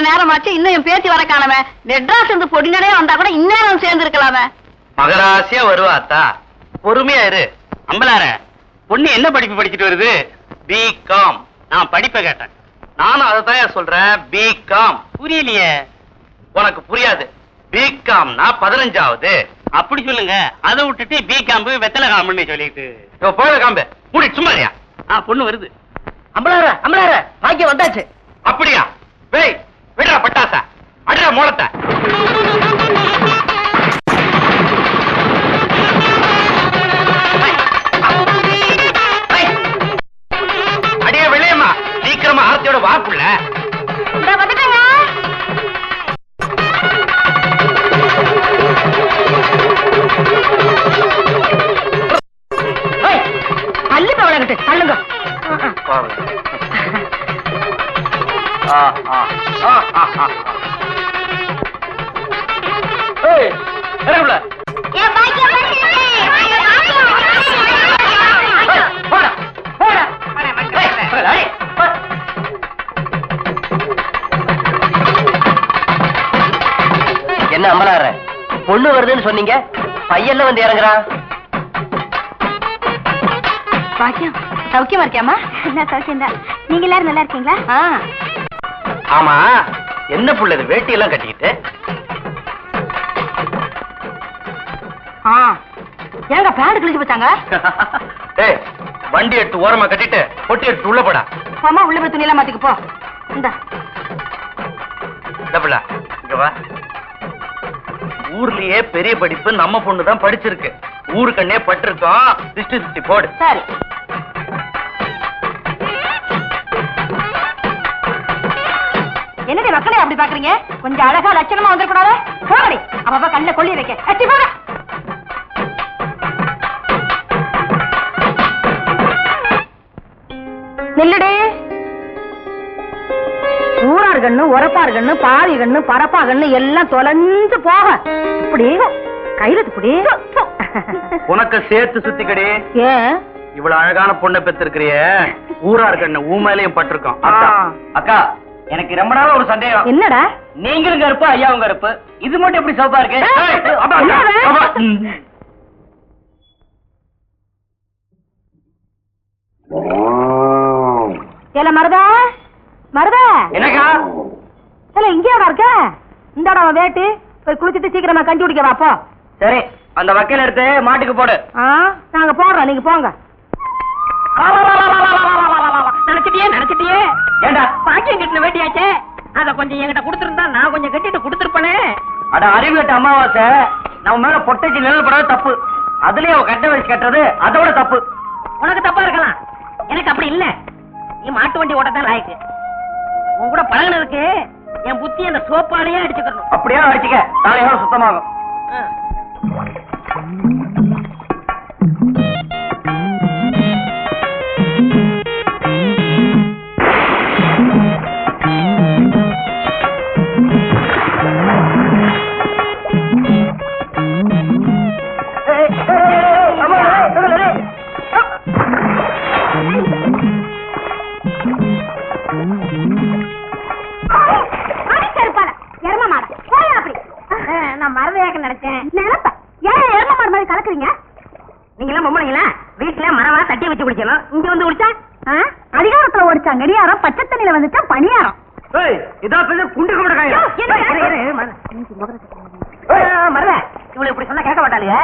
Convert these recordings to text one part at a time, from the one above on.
நேரமாச்சு, இன்னும் என் பேத்தி வர காணமே. மெட்ராஸ் இருந்து பொடிநடையா வந்தா கூட இந்நேரம் சேர்ந்து இருக்கலாமே. மகராசியா வருவாத்தா, பொறுமையா இரு. அம்பலார, பொண்ணு என்ன படிப்பு படிச்சுட்டு வருது? பிகாம். நான் படிப்பை கேட்டேன். நானும் அதைத்தான் சொல்றேன், பிகாம். புரியலையே. உனக்கு புரியாது. பிகாம்னா 15வது. அப்படி சொல்லுங்க. அதை விட்டுட்டு பிகாம்பு வெத்தலை காம்புன்னு சொல்லிட்டு போல காம்பு மூடி சும்மாரியா. பொண்ணு வருது. அம்பலார அம்பலார, பாக்கியம் வந்தாச்சு. அப்படியா? வேய் விடுறா பட்டாசா, அடிடா மூலத்தை. அடியே வெளியம்மா, சீக்கிரமா ஆர்த்தியோட வாக்குள்ள. அள்ளி பவளங்கிட்டு அள்ளுங்க. என்ன அம்பலாற, பொண்ணு வருதுன்னு சொன்னீங்க, பையன்ல வந்து இறங்குறா. பாக்கியம் சௌக்கியமா இருக்கியாமா? நான் சௌக்கியம் தான். நீங்க எல்லாரும் நல்லா இருக்கீங்களா? ஆமா, என்ன புள்ள இது வேட்டி எல்லாம் கட்டிக்கிட்டு? ஏங்க பேண்ட் கிழிச்சு போச்சாங்க? ஏய், வண்டி எடுத்து ஓரமா கட்டிட்டு பொட்டி எடுத்து உள்ள போடா. அம்மா உள்ள போய் துணியெல்லாம் மாத்திக்கு போ. இந்த புள்ள இங்க வா. ஊர்லயே பெரிய படிப்பு நம்ம பொண்ணு தான் படிச்சிருக்கு. ஊருக்கண்ணே பட்டிருக்கோம். 60 போடு. சரி. என்னடி மக்களே அப்படி பாக்குறீங்க? கொஞ்சம் அழகா லட்சணமா வந்துடக்கூடாது? போகடி, அப்ப கண்ண கொள்ளி வைக்க. அட்டி போட. நில்லுடி. ஊரார் கண்ணு, உரப்பார் கண்ணு, பாதி கண்ணு, பரப்பா கண்ணு எல்லாம் தொலைஞ்சு போக. இப்படி கையில இப்படி உனக்கு சேர்த்து சுத்திக்கடி. ஏன் இவ்வளவு அழகான பொண்ணை பெற்றிருக்கிறிய, ஊரார் கண்ணு ஊமையிலையும் பட்டிருக்கோம். அக்கா, எனக்கு ரொம்ப நாளா ஒரு சந்தேகம். என்னடா? நீங்களும் கருப்பு, ஐயாவும் கருப்பு, இது மட்டும் எப்படி சிவப்பா இருக்கு? ஏல மருதா, மருதா. என்னக்கா? ஏல இங்கேயா இருக்க? இந்தாடா வேட்டு, போய் குளிச்சிட்டு சீக்கிரமா கஞ்சி குடிக்க வா போ. சரி, அந்த வக்கையில எடுத்து மாட்டுக்கு போடு. நாங்க போடுறோம், நீங்க போங்க. நினைச்சிட்டியே. ஏண்டா பாக்கியம் கட்டின வேட்டியாச்சே, அத கொஞ்சம் என்கிட்ட கொடுத்துருந்தா நான் கொஞ்சம் கட்டிட்டு கொடுத்துருப்பனே. அட அறிவு கட்ட அமாவாசை, நம்ம மேல பொட்டைச்சு நிழல் படாத தப்பு. அதுலயே அவ கட்ட வச்சு கட்டுறது அதோட தப்பு. உனக்கு தப்பா இருக்கலாம், எனக்கு அப்படி இல்ல. நீ மாட்டு வண்டி ஓட்டத்தான் லாய்க்கு. உன் கூட பழகினதுக்கு என் புத்தி அந்த சோப்பாலேயே அடிச்சுக்கணும். அப்படியே அடிச்சுக்க, நாளையோட சுத்தமாகும். நான் மரதையாக நினைச்சேன். நினைப்ப ஏன் எரும மாடு மாதிரி கலக்குறீங்க? நீங்க எல்லாம் பொம்பளைங்களா? வீட்டுல மரவா தட்டி வச்சு குடிக்கணும், இங்க வந்து குடிச்சா அதிகாரத்துல ஓடிச்சா கடியாரம், பச்சை தண்ணியில வந்துச்சா பணியாரம். குண்டு கூட மரத இவ்வளவு இப்படி சொன்னா கேட்க மாட்டாளுங்க.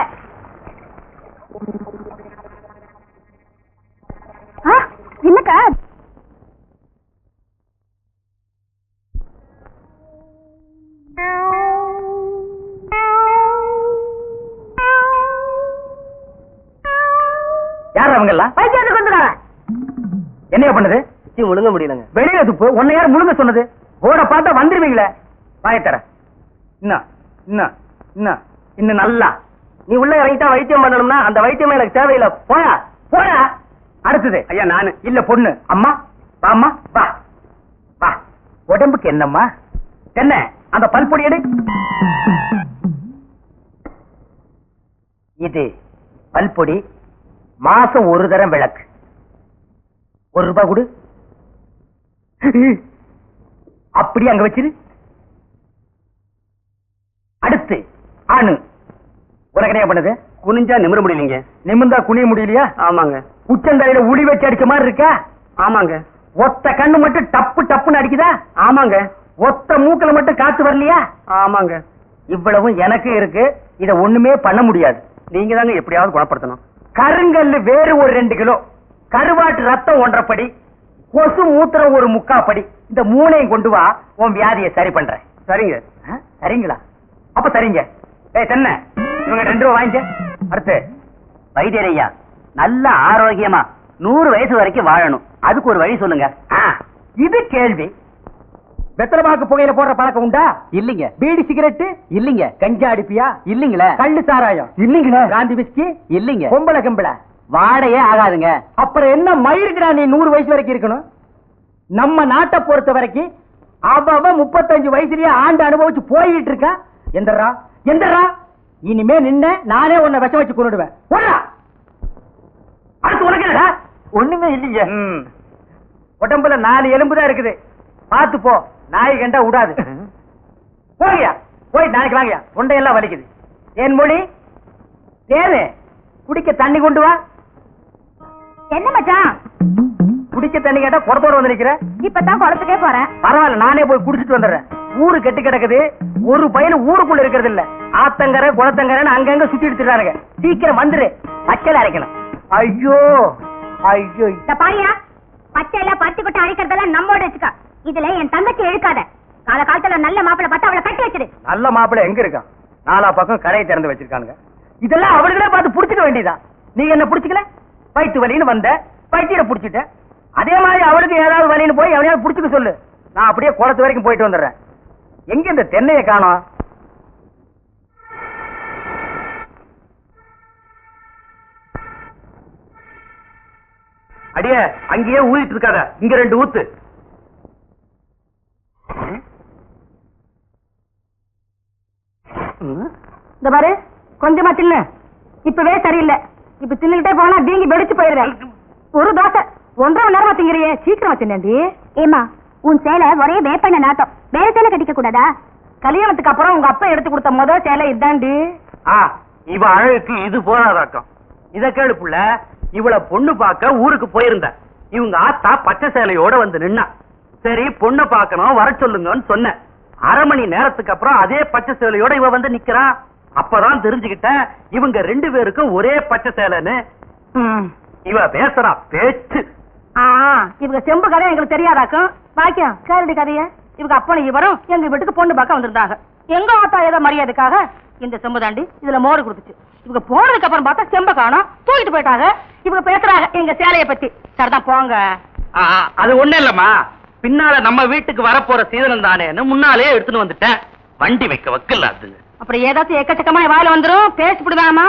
என்னக்கா? யார் அவங்க எல்லாம்? பைத்தியத்துக்கு வந்துடாங்க. என்னைய பண்ணுது? முழுங்க முடியலங்க. வெளியில துப்பு. உன்னை யார் முழுங்க சொன்னது? போட பார்த்தா வந்துருவீங்களே. வாயத்தர. இன்னும் நல்லா நீ உள்ள இறங்கிட்டா வைத்தியம் பண்ணணும்னா அந்த வைத்தியம் எனக்கு தேவையில்லை. போயா போயா. அடுத்தது ஐயா நானு இல்ல பொண்ணு. அம்மா வாம்மா வா வா. உடம்புக்கு என்னம்மா? என்ன அந்த பல்பொடி எடு. இது பல்பொடி, மாசம் ஒரு தரம் விளக்கு. ₹1 கொடு. அப்படி அங்க வச்சிரு. ஆணு. உனக்கு என்ன பண்ணுது? குனிஞ்சா நிமிர முடியலீங்க. நிமிர்ந்தா குனிய முடியலையா? ஆமாங்க. உச்சந்தலையில உளி வச்சு அடிச்ச மாதிரி இருக்கா? ஆமாங்க. ஒத்த கண்ணு மட்டும் டப்பு டப்புன்னு அடிக்குதா? ஆமாங்க. ஒத்த மூக்குல மட்டும் காத்து வரலையா? ஆமாங்க. இவ்வளவும் எனக்கு இருக்கு. இத ஒண்ணுமே பண்ண முடியாது. நீங்க தாங்க எப்படியாவது குணப்படுத்தணும். கருங்கல்லு வேறு ஒரு 2 கிலோ, கருவாட்டு ரத்தம் 1.5 படி, கொசு மூத்திரம் ஒரு 3/4 படி, இந்த 3ஐயும் கொண்டு வா, உன் வியாதியை சரி பண்றேன். சரிங்க. சரிங்களா? அப்ப சரிங்க. தென்ன இவங்க 2 ரூபா வாங்கிக்க. அடுத்து வைத்தியரையா, நல்ல ஆரோக்கியமா 100 வயசு வரைக்கும் வாழணும், அதுக்கு ஒரு வழி சொல்லுங்க. இது கேள்வி. வெத்தலமாக்கு புகையில போடுற பழக்கம் உண்டா? இல்லீங்க. பீடி சிகரெட்டு? இல்லீங்க. கஞ்சா அடிப்பியா? இல்லீங்களே. கள்ளு சாராயம்? இல்லீங்களே. காந்தி விஸ்கி? இல்லீங்க. பொம்பளை கம்பளை? வாடையே ஆகாதுங்க. அப்புறம் என்ன மயிருக்குடா நீ 100 வயசு வரைக்கும் இருக்கணும்? நம்ம நாட்டை பொறுத்த வரைக்கும் அவ 35 வயசுலயே ஆண்டு அனுபவிச்சு போயிட்டு இருக்கா. எந்தரா எந்தரா, இனிமே நின்ன நானே உன்னை விஷம் வச்சு கொண்டுடுவேன். அடுத்து உனக்கு என்னடா? ஒண்ணுமே இல்லைங்க. உடம்புல 4 எலும்பு தான் இருக்குது, பார்த்து போ. நாய் கண்டா விடாது. போங்கயா, போய் நாளைக்கு வாங்கயா, தொண்டையெல்லாம் வலிக்குது. என் மொழி தேரு, குடிக்க தண்ணி கொண்டு வா. என்ன மச்சான்? குடிக்க தண்ணி கேட்டா குடத்தோட வந்து நிக்கிற. இப்பதான் குளத்துக்கே போறேன். பரவாயில்ல, நானே போய் குடிச்சிட்டு வந்துடுறேன். ஊரு கெட்டு கிடக்குது, ஒரு பையன் ஊருக்குள்ள இருக்கிறது இல்ல. ஆத்தங்கரை குளத்தங்கரைன்னு அங்கங்க சுத்தி எடுத்துறானுங்க. சீக்கிரம் வந்துரு, பச்சையில அரைக்கணும். ஐயோ ஐயோ. பாரியா, பச்சையில பருத்தி கொட்டை அரைக்கிறதெல்லாம் நம்மோட வச்சுக்கா. இதுல என் தங்கச்சி எழுக்காத. கால காலத்துல நல்ல மாப்பிளை பார்த்தா அவளை கட்டி வச்சிரு. நல்ல மாப்பிள்ளை எங்க இருக்கான்? 4 பக்கம் கடையை திறந்து வச்சிருக்கானுங்க. இதெல்லாம் அவளுகளே பார்த்து புடிச்சுக்க வேண்டியதான். நீ என்ன புடிச்சுக்கல? வயிற்று வலின்னு வந்த, வயிற்ற புடிச்சிட்ட. அதே மாதிரி அவளுக்கு ஏதாவது வலின்னு போய் அவனையாவது புடிச்சுக்க சொல்லு. நான் அப்படியே குளத்து வரைக்கும் போயிட்டு வந்துடுறேன். எங்க இந்த தென்னையை காணோம்? அடியே, அங்கேயே ஊதிட்டு இருக்காத, இங்க 2 ஊத்து. இந்த பாரு, கொஞ்சமா தின்னு. இப்பவே சரியில்லை. இப்ப தின்னுகிட்டே போனா வீங்கி வெடிச்சு போயிடுறேன். ஒரு தோசை 1.5 மணி நேரமா திங்கிறியே, சீக்கிரமா தின்னண்டி. ஏமா, உன் சேலை ஒரே வேப்பண்ண நாட்டம். வேற சேலை கட்டிக்க கூடாதா? கல்யாணத்துக்கு அப்புறம் உங்க அப்பா எடுத்து கொடுத்த முதல் சேலை இதாண்டி. இவ அழகுக்கு இது போராதாக்கம். இத கேளு புள்ள, இவள பொண்ணு பார்க்க ஊருக்கு போயிருந்த. இவங்க ஆத்தா பச்சை சேலையோட வந்து நின்னா. சரி, பொண்ணை பார்க்கணும், வர சொல்லுங்கன்னு சொன்ன. 1/2 மணி நேரத்துக்கு அப்புறம் அதே பச்சை சேலையோட இவ வந்து நிக்கிறா. அப்பதான் தெரிஞ்சுக்கிட்டேன் இவங்க 2 பேருக்கும் ஒரே பச்சை சேலைன்னு. இவ பேசுறா பேச்சு. இவங்க செம்பு கதை எங்களுக்கு தெரியாதாக்கும். பாக்கியம் கேரடி கதைய. இவங்க அப்பனும் இவரும் எங்க வீட்டுக்கு பொண்ணு பார்க்க வந்திருந்தாங்க. எங்க ஆத்தா ஏதோ மரியாதைக்காக இந்த செம்பு தாண்டி இதுல மோரு கொடுத்துச்சு. இவங்க போனதுக்கு அப்புறம் பார்த்தா செம்ப காணோம், தூக்கிட்டு போயிட்டாங்க. இவங்க பேசுறாங்க எங்க சேலைய பத்தி. சரிதான் போங்க. அது ஒண்ணு இல்லம்மா, பின்னால நம்ம வீட்டுக்கு வரப்போற சீதனம் தானேன்னு முன்னாலே எடுத்துட்டு வந்துட்டேன். வண்டி வைக்க வக்கல அது. அப்புறம் ஏதாச்சும் எக்கச்சக்கமா வாயில வந்துரும், பேசிவிடுதாமா?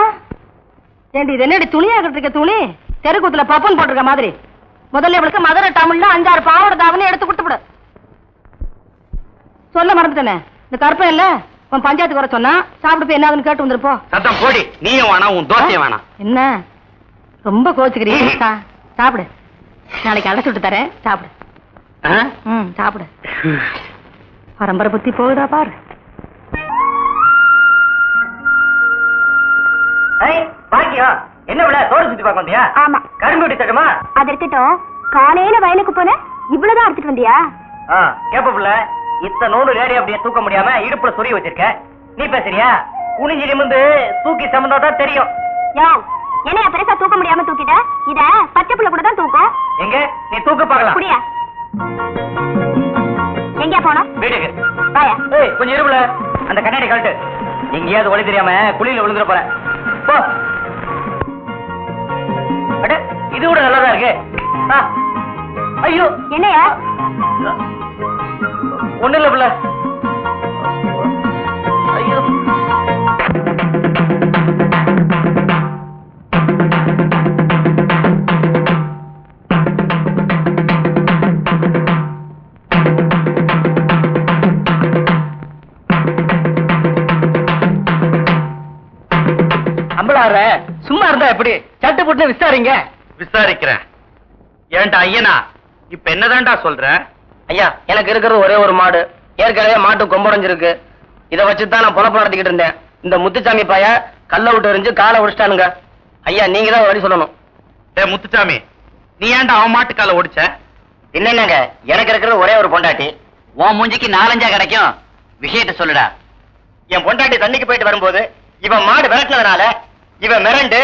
ஏண்டி இது என்னடி துணியா கட்டிருக்க துணி? தெருக்கூத்துல பப்பன் போட்டிருக்க மாதிரி. முதல்ல இவளுக்கு மதுரை டவுன்ல 5-6 பாவாடை தாவணி எடுத்து கொடுத்துவிடு. சொல்ல மறந்துட்டேனே, இந்த கருப்பை இல்ல உன் பஞ்சாயத்துக்கு வர சொன்னா சாப்பிட்டு போய் என்னதுன்னு கேட்டு வந்துருப்போ. சத்தம் போடி, நீயும் வேணாம் உன் தோசையும் வேணாம். என்ன ரொம்ப கோச்சுக்கிறீங்க? சாப்பிடு, நாளைக்கு அழைச்சு விட்டு தரேன், சாப்பிடு. சாப்பிடு. பரம்பரை புத்தி போகுதா பாரு. பாக்கியம், என்ன விட தோடு சுத்தி பார்க்க வந்தியா? ஆமா. கரும்பு வெட்டி தட்டமா? அது இருக்கட்டும், காலையில வயலுக்கு போன இவ்வளவுதான் அடிச்சிட்டு வந்தியா? கேப்ப புள்ள, இத்த நூறு லேடி அப்படியே தூக்க முடியாம இடுப்புல சொருகி வச்சிருக்க. நீ பேசுறியா? குனிஞ்சி நிமிந்து தூக்கி சமந்தாதான் தெரியும். என்னைய பெருசா தூக்க முடியாம தூக்கிட்ட, இத பச்சை புள்ள கூட தான் தூக்கும். எங்க நீ தூக்க பாக்கலாம். புரியா? எங்க போனோம்? வீட்டுக்கு. வாயா. கொஞ்சம் இருப்புல அந்த கண்ணாடி கழட்டு. எங்கேயாவது ஒளி தெரியாம குழியில விழுந்துட போற. போ. அட, இது கூட நல்லதா இருக்கு. ஐயோ, என்னையா? ஒண்ணு இல்ல புள்ள. ஐயோ, அம்பளார சும்மா இருந்தா எப்படி? சட்டு போட்டு விசாரிங்க. விசாரிக்கிறேன். ஏன்டா ஐயனா, இப்ப என்னதான்டா சொல்ற? ஐயா, எனக்கு இருக்கிறது ஒரே ஒரு மாடு. ஏற்கனவே மாட்டு கொம்படைஞ்சிருக்கு. இதை வச்சுதான் நான் பொழப்பு நடத்திக்கிட்டு இருந்தேன். இந்த முத்துச்சாமி பைய கல்ல விட்டு எறிஞ்சு காலை உடைச்சிட்டானுங்க. ஐயா நீங்க தான் வழி சொல்லணும். முத்துச்சாமி, நீ ஏன்டா அவன் மாட்டு காலை ஒடிச்ச? என்னங்க, எனக்கு இருக்கிறது ஒரே ஒரு பொண்டாட்டி. உன் மூஞ்சிக்கு 4-5 கிடைக்கும். விஷயத்த சொல்லுடா. என் பொண்டாட்டி தண்ணிக்கு போயிட்டு வரும்போது இவன் மாடு விரட்டினதுனால இவன் மிரண்டு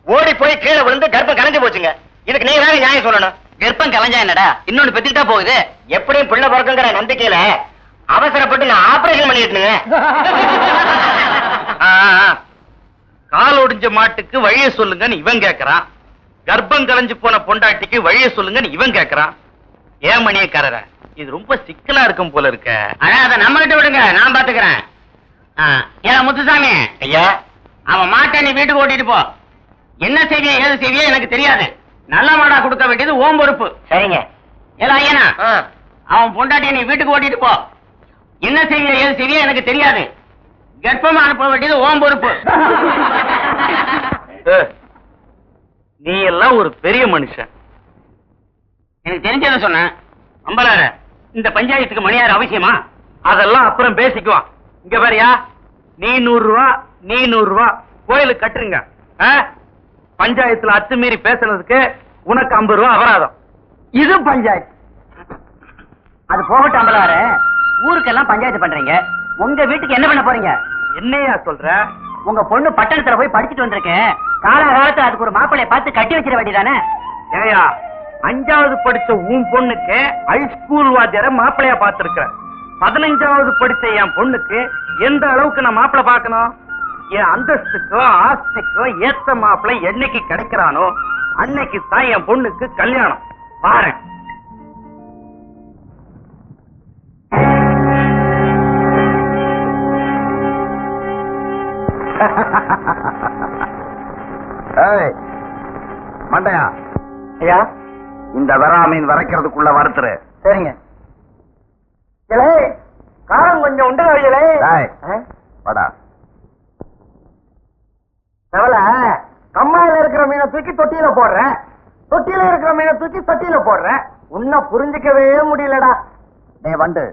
ஓடி போய் கீழே விழுந்து கர்ப்பம் கலைஞ்சு போச்சுங்க. இதுக்கு நீங்க தான் நியாயம் சொல்லணும். கர்ப்பம் கலைஞ்சா என்னடா, இன்னொன்னு பெத்துக்கிட்டா போகுது. எப்படியும் பிள்ளை பிறக்குங்கிற நம்பிக்கையில அவசரப்பட்டு நான் ஆபரேஷன் பண்ணிட்டுங்க. கால் ஒடிஞ்ச மாட்டுக்கு வழிய சொல்லுங்கன்னு இவன் கேக்குறான். கர்ப்பம் கலைஞ்சு போன பொண்டாட்டிக்கு வழிய சொல்லுங்கன்னு இவன் கேக்குறான். ஏன் மணியக்காரர, இது ரொம்ப சிக்கலா இருக்கும் போல இருக்க. அதை நம்ம கிட்ட விடுங்க, நான் பாத்துக்கிறேன். ஏன் முத்துசாமி ஐயா, அவன் மாட்டை நீ வீட்டுக்கு ஓட்டிட்டு போ. என்ன செய்வியோ ஏது செய்வியோ எனக்கு தெரியாது. நல்ல மாடா கொடுக்க வேண்டியது ஓம் பொறுப்பு. சரிங்க. ஏதா ஐயனா, அவன் பொண்டாட்டியை நீ வீட்டுக்கு ஓட்டிட்டு போ. என்ன செய்வியோ ஏது செய்வியோ எனக்கு தெரியாது. கர்ப்பமா அனுப்ப வேண்டியது ஓம் பொறுப்பு. நீ எல்லாம் ஒரு பெரிய மனுஷன். எனக்கு தெரிஞ்சத சொன்ன. அம்பலார, இந்த பஞ்சாயத்துக்கு மணியார் அவசியமா? அதெல்லாம் அப்புறம் பேசிக்குவான். இங்க பாரியா, நீ 100 ரூபா, நீ 100 ரூபா கோயிலுக்கு கட்டுருங்க. பஞ்சாயத்துல அத்துமீறி பேசுறதுக்கு உனக்கு 50 ரூபா அபராதம். இது பஞ்சாயத்து. அது போகட்டும் அம்பலார, ஊருக்கெல்லாம் பஞ்சாயத்து பண்றீங்க. உங்க வீட்டுக்கு என்ன பண்ண போறீங்க? என்னையா சொல்ற? உங்க பொண்ணு பட்டணத்துல போய் படிச்சுட்டு வந்திருக்கேன். காலகாலத்துல அதுக்கு ஒரு மாப்பிள்ளைய பார்த்து கட்டி வச்சிட வேண்டியதானே? ஏயா, 5வது படிச்ச உன் பொண்ணுக்கு ஹைஸ்கூல் வாத்தியார மாப்பிள்ளையா பார்த்திருக்க. 15வது படிச்ச என் பொண்ணுக்கு எந்த அளவுக்கு நான் மாப்பிள்ளை பார்க்கணும்? என் அந்தஸ்துக்கோ ஆஸ்திக்கோ ஏத்த மாப்பிள்ளை என்னைக்கு கிடைக்கிறானோ அன்னைக்கு தான் என் பொண்ணுக்கு கல்யாணம். பாரு. மண்டையா ஐயா, இந்த வெறா மீன் வரைக்கிறதுக்குள்ள வறுத்துரு. சரிங்க. காரம் கொஞ்சம் உண்டு வழியலே. படா கம்மாயில இருக்கிற மீனை தூக்கி தொட்டியில போடுறேன், தொட்டியில இருக்கிற மீனை தூக்கி தொட்டியில போடுறேன். உன்னை புரிஞ்சுக்கவே முடியலடா. நீ வந்து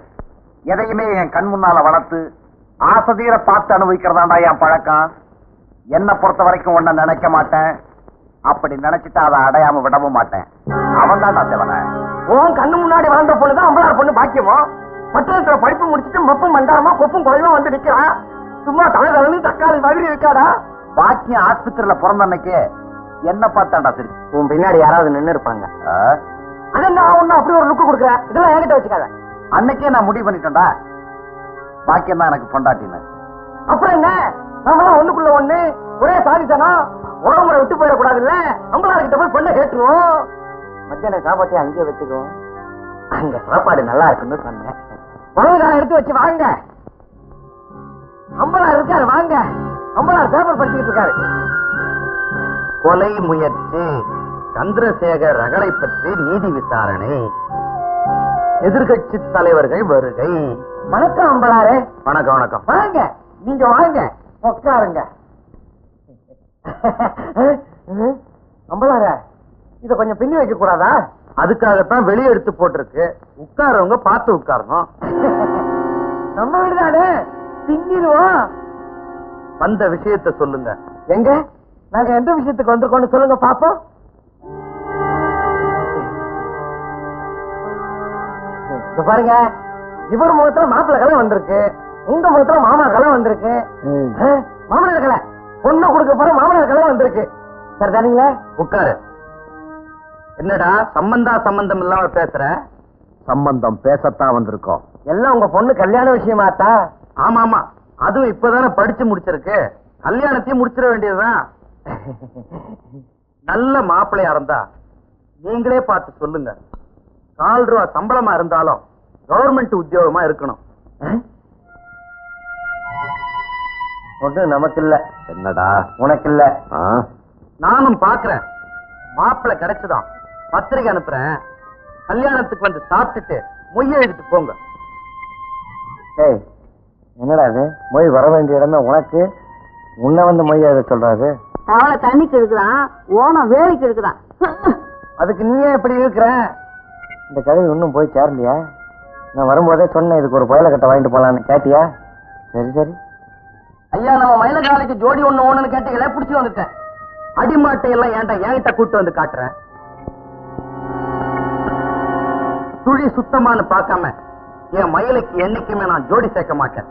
எதையுமே என் கண் முன்னால வளர்த்து ஆசதீர பார்த்து அனுபவிக்கிறதாண்டா என் பழக்கம். என்ன பொறுத்த வரைக்கும் ஒன்ன நினைக்க மாட்டேன். அப்படி நினைச்சிட்டு அதை அடையாம விடவும் மாட்டேன். அவன் தான் தேவன. உன் கண்ணு முன்னாடி வளர்ந்த பொண்ணுதான் அம்பலார் பொண்ணு பாக்கியமோ. பட்டணத்துல படிப்பு முடிச்சுட்டு மொப்பம் மண்டாரமா கொப்பும் குறைவா வந்து நிக்கிறான். சும்மா தலைவலி தக்காளி மாதிரி இருக்காடா. பாக்கியம் ஆஸ்பத்திரியில பிறந்த அன்னைக்கு என்ன பார்த்தாண்டா சரி. உன் பின்னாடி யாராவது நின்னு இருப்பாங்க. அதான் நான் ஒண்ணு அப்படி ஒரு லுக்கு கொடுக்குறேன். இதெல்லாம் என்கிட்ட வச்சுக்காத. அன்னைக்கே நான் முடிவு பண்ணிட்டேன்டா, பாக்கியம் தான் எனக்கு பொண்டாட்டின்னு. அப்புறம் என்ன, நம்மளாம் ஒண்ணுக்குள்ள ஒண்ணு, ஒரே சாதித்தானா, உறவுமுறை விட்டு போயிடக்கூடாது இல்ல. அம்பலார்கிட்ட போய் பொண்ணை கேட்டுருவோம். மத்தியான சாப்பாட்டையும் அங்கேயே வச்சுக்குவோம். அங்க சாப்பாடு நல்லா இருக்குன்னு சொன்னேன். உணவுகாரம் எடுத்து வச்சு வாங்க. அம்பலார் இருக்காரு, வாங்க. அம்பலார் பேப்பர் படிச்சுட்டு இருக்காரு. கொலை முயற்சி, சந்திரசேகர் ரகளை பற்றி நீதி விசாரணை, எதிர்கட்சி தலைவர்கள் வருகை. வணக்கம் அம்பலாரே. வணக்கம் வணக்கம். வாங்க, நீங்க வாங்க, உட்காருங்க. அம்பலார, இத கொஞ்சம் பின்னி வைக்க கூடாதா? அதுக்காகத்தான் வெளியே எடுத்து போட்டிருக்கு. உட்காரவங்க பார்த்து உட்காரணும். நம்ம வீடுதானே, பின்னிடுவோம். வந்த விஷயத்தை சொல்லுங்க. எங்க நாங்க எந்த விஷயத்துக்கு வந்திருக்கோம்னு சொல்லுங்க பாப்போம். பாருங்க, இவர் முகத்துல மாப்பிள்ளை கலை வந்திருக்கு, உங்க முகத்துல மாமா கலை வந்திருக்கு. மாமனார் கலை பொண்ணு கொடுக்க போற மாமனார் கலை வந்திருக்கு. சரி தானீங்களா? உட்காரு. என்னடா சம்பந்தம் இல்லாம பேசுற? சம்பந்தம் பேசத்தான் வந்திருக்கோம். எல்லாம் உங்க பொண்ணு கல்யாண விஷயமாத்தா? ஆமா ஆமா, அதுவும் இப்பதானே படிச்சு முடிச்சிருக்கு. கல்யாணத்தையும் முடிச்சிட வேண்டியதுதான். நல்ல மாப்பிள்ளையா இருந்தா நீங்களே பார்த்து சொல்லுங்க. 4 ரூபா சம்பளமா இருந்தாலும் கவர்மெண்ட் உத்தியோகமா இருக்கணும். ஒண்ணு நமக்கு இல்ல. என்னடா உனக்கு இல்ல? நானும் பாக்குறேன். மாப்பிள்ளை கிடைச்சுதான் பத்திரிகை அனுப்புறேன். கல்யாணத்துக்கு வந்து சாப்பிட்டுட்டு மொய் எழுதிட்டு போங்க. என்னடா இது, மொய் வர வேண்டிய இடமே உனக்கு, உன்ன வந்து மொய் எழுத சொல்றாரு. அவளை தண்ணிக்கு இருக்குதான், ஓனம் வேலைக்கு இருக்குதான். அதுக்கு நீயே எப்படி இருக்கிற? இந்த கழுவி இன்னும் போய் சேரலையா? நான் வரும்போதே சொன்னேன் இதுக்கு ஒரு புயல கட்ட வாங்கிட்டு போலான்னு. கேட்டியா? சரி சரி. ஐயா, நம்ம மயிலகாலைக்கு ஜோடி ஒண்ணு ஒண்ணுன்னு கேட்டீங்களே, புடிச்சு வந்துட்டேன். அடிமாட்டை எல்லாம் ஏன்டா என்கிட்ட கூட்டு வந்து காட்டுறேன்? சுழி சுத்தமானு பார்க்காம என் மயிலுக்கு என்னைக்குமே நான் ஜோடி சேர்க்க மாட்டேன்.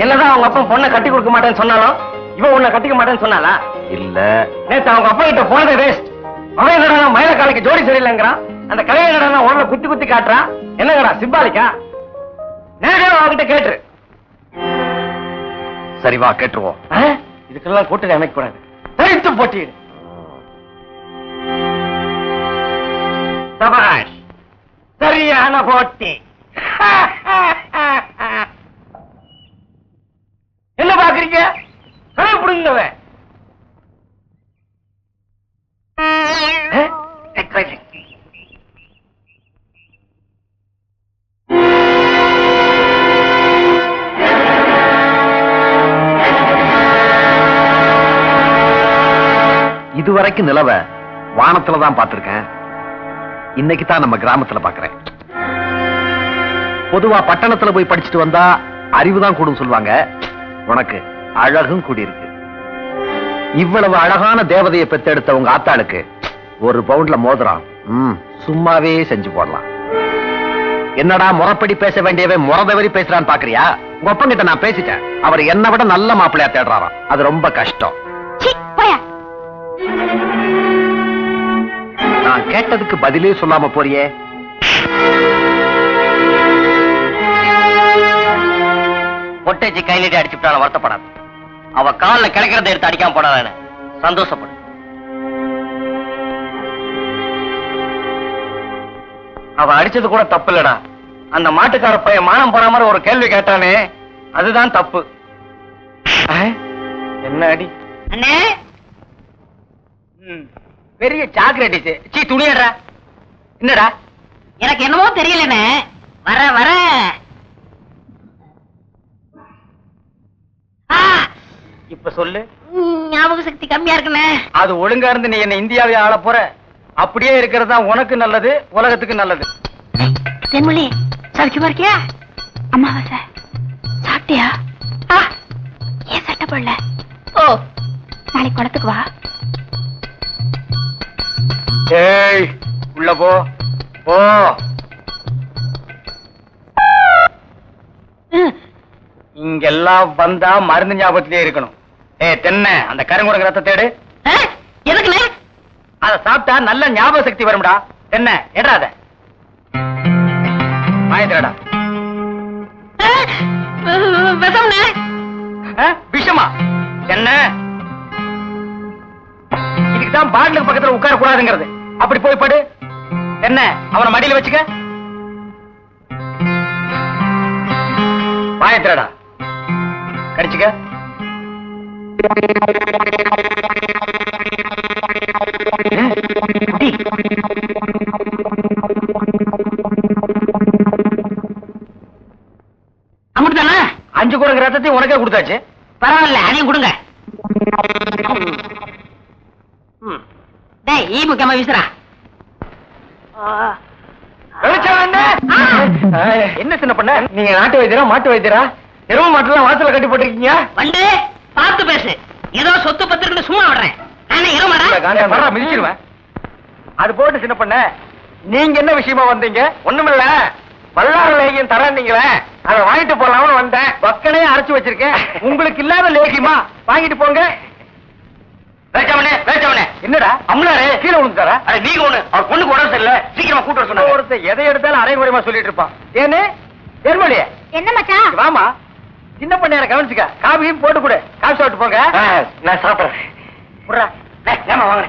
என்னதான் அவங்க அப்பா பொண்ணை கட்டி கொடுக்க மாட்டேன்னு சொன்னாலும் இவன் உன்னை கட்டிக்க மாட்டேன்னு சொன்னாலா? இல்ல, நேத்து அவங்க அப்பா கிட்ட போனதே வேஸ்ட். அவன் என்னடா மயில காலைக்கு ஜோடி சரியில்லைங்கிறான். அந்த கதையை என்னடா உடல குத்தி குத்தி காட்டுறான். என்னங்கடா சிம்பாலிக்கா? நேரடியா அவகிட்ட கேட்டுரு. சரி வா கேட்டுருவோம். இதுக்கெல்லாம் கூட்டணி அமைக்க கூடாது. தரித்து போட்டிடு. சபாஷ், சரியான போட்டி. என்ன பாக்குறீங்க? கடை பிடுங்கவன். இதுவரைக்கும் நிலவ வானத்துலதான் பார்த்திருக்கேன். இன்னைக்கு தான் நம்ம கிராமத்துல பாக்குறேன். பொதுவா பட்டணத்துல போய் படிச்சுட்டு வந்தா அறிவுதான் கூடும் சொல்லுவாங்க. உனக்கு அழகும் கூடியிருக்கு. இவ்வளவு அழகான தேவதையை பெத்தெடுத்த உங்க ஆத்தாளுக்கு ஒரு பவுண்ட்ல மோதிரம் சும்மாவே செஞ்சு போடலாம். என்னடா முறைப்படி பேச வேண்டியவன் முறதவரி பேசுறான்னு பாக்குறியா? உங்க அப்பங்கிட்ட நான் பேசிட்டேன். அவர் என்னை விட நல்ல மாப்பிள்ளையா தேடுறாராம். அது ரொம்ப கஷ்டம். நான் கேட்டதுக்கு பதிலே சொல்லாம போறியே. பொட்டேச்சி கையிலே அடிச்சுட்டாலும் வருத்தப்படாது. அவ காலில் கிடைக்கிறத எடுத்து அடிக்காம போடாத, சந்தோஷப்படு. அவ அடிச்சது கூட தப்பு இல்லடா. அந்த மாட்டுக்கார பையன் மானம் போற மாதிரி ஒரு கேள்வி கேட்டானே, அதுதான் தப்பு. என்ன அடி அண்ணே? பெரிய சாக்லேட். சீ துணியடா. என்னடா? எனக்கு என்னமோ தெரியலண்ணே. வர வர இப்ப சொல்லு. ஞாபக சக்தி கம்மியா இருக்குண்ணே. அது ஒழுங்கா இருந்து நீ என்ன இந்தியாவை ஆள போற. அப்படியே இருக்கிறது தான் உனக்கு நல்லது, உலகத்துக்கு நல்லது. தென்மொழி சௌக்கியமா இருக்கியா? அம்மாவாசை சாப்பிட்டியா? ஏன் சட்டை போடல? ஓ, நாளைக்கு குளத்துக்கு வா. ஏய் உள்ள போ போ. இங்கெல்லாம் வந்தா மருந்து ஞாபகத்திலே இருக்கணும். தென்னை அந்த கருங்குரங்கு ரத்த தேடு. எதுக்குண்ணே? அத சாப்பிட்டா நல்ல ஞாபக சக்தி வரும்டா. என்ன எடாத மாயத்திரடா. விஷமா என்ன? இதுக்குதான் பாட்டிலுக்கு பக்கத்துல உட்கார கூடாதுங்கிறது. அப்படி போய் படு. என்ன அவனை மடியில வச்சுக்க. மாயத்திரடா கடிச்சுக்க. அமுட்டுதானே? 5 குரங்கு ரத்தத்தையும் உனக்கே கொடுத்தாச்சு. பரவாயில்ல, அதையும் கொடுங்க. டேய் ஈ முக்கியமா வீசுறா. என்ன சின்ன பண்ண? நீங்க நாட்டு வைத்தியரா மாட்டு வைத்தியரா? எருவு மாட்டுலாம் வாசல கட்டி போட்டிருக்கீங்க. வந்து பார்த்து பேசு. ஏதோ சொத்து பத்திரன்னு சும்மா விடுறேன். நானே எருமாடா மிதிச்சிருவேன். அது போட்டு சின்ன பண்ண, நீங்க என்ன விஷயமா வந்தீங்க? ஒண்ணுமில்ல, வல்லார லேகியம் தரீங்களே, அதை வாங்கிட்டு போலாம்னு வந்தேன். பக்கனையே அரைச்சு வச்சிருக்கேன். உங்களுக்கு இல்லாத லேகியமா? வாங்கிட்டு போங்க. என்னடா அம்லாரே கீழே விழுந்துட்டாரா? நீங்க ஒண்ணு அவர் பொண்ணுக்கு உடம்பு சரியில்லை, சீக்கிரமா கூட்டு வர சொன்னாங்க. ஒருத்தர் எதை எடுத்தாலும் அரைகுறையமா சொல்லிட்டு இருப்பான். ஏன்னு தெருமொழியே என்ன மச்சான்? வாமா சின்ன பண்ண கவனிச்சுக்க. காபியும் போட்டு கொடு. காசு சாப்பிட்டு போங்க. நான் சாப்பிடுறேன். ஏமா வாங்க.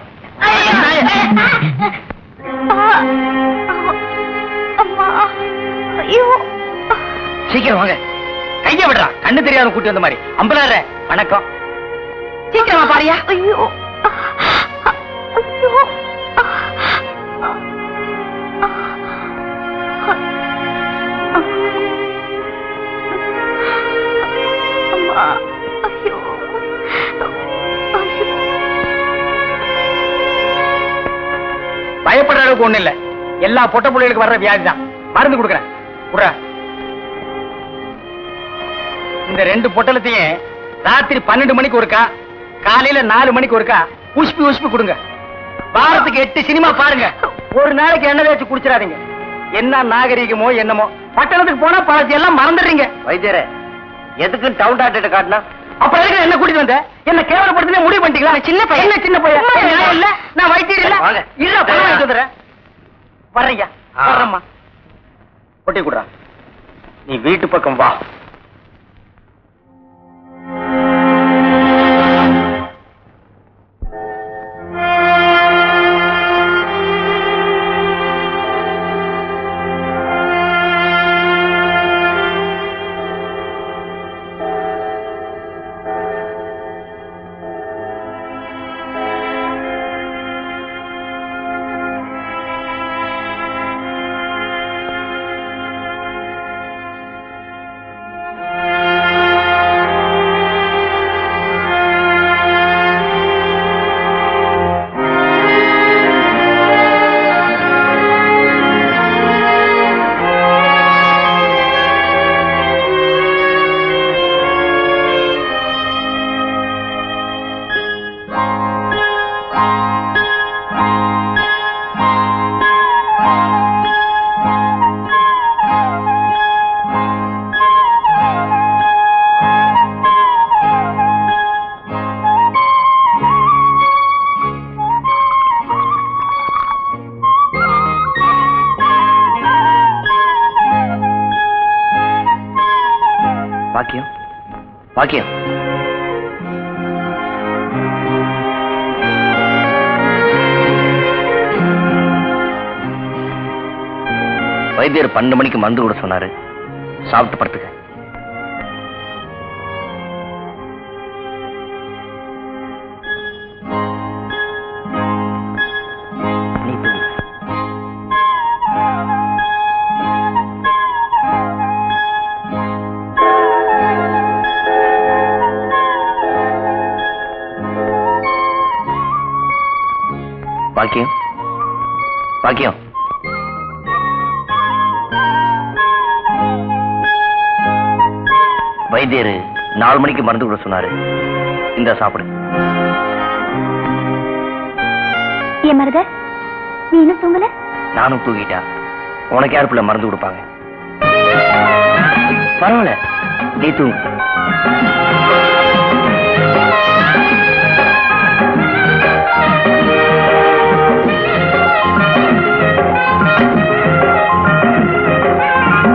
சீக்கிரம் வாங்க. கைய விடுறா. கண்ணு தெரியாத கூட்டி வந்த மாதிரி. அம்பலார வணக்கம். சீக்கிரமா பாரியா. ஐயோ ஐயோ. அம்மா ஐயோ. அளவுக்கு ஒண்ணு இல்ல, எல்லா பொட்ட பிள்ளைகளுக்கு வர்ற வியாதி தான். மருந்து கொடுக்குறேன். இந்த 2 பொட்டலத்தையும் ராத்திரி 12 மணிக்கு ஒருக்கா, காலையில 4 மணிக்கு ஒருக்கா உஷ்பி கொடுங்க. வாரத்துக்கு 8 சினிமா பாருங்க. ஒரு நாளைக்கு எண்ணெய் தேய்ச்சி குடிச்சிடாதீங்க. என்ன நாகரிகமோ என்னமோ, பட்டணத்துக்கு போனா பழத்தை எல்லாம் மறந்துடுறீங்க. வைத்தியரே, எதுக்கு டவுன் டாக்டர் காட்டினா? அப்புறம் எதுக்கு என்ன கூட்டிட்டு வந்த? என்ன கேவலப்படுத்தி முடிவு பண்ணிட்டீங்களா? சின்ன பையன் இல்ல, நான் வைத்தியர் இல்ல. இல்ல பணம் வாங்கிட்டு வந்துடுறேன். வர்றீங்க, வர்றம்மா. ஒட்டி கொடுறா. நீ வீட்டு பக்கம் வா. பாக்கியம், வைத்தியர் 12 மணிக்கு மருந்து கூட சொன்னாரு. சாப்பிட்டு படுத்துக்க. பாக்கியம், பாக்கியம், வைத்தியர் 4 மணிக்கு மருந்து கூட சொன்னாரு. இந்த சாப்பிடு. ஏன் மருத, நீ இன்னும் தூங்கல? நானும் தூங்கிட்டா. உனக்கு யாரு பிள்ளை மருந்து கொடுப்பாங்க? பரவாயில்ல, நீ தூங்கு.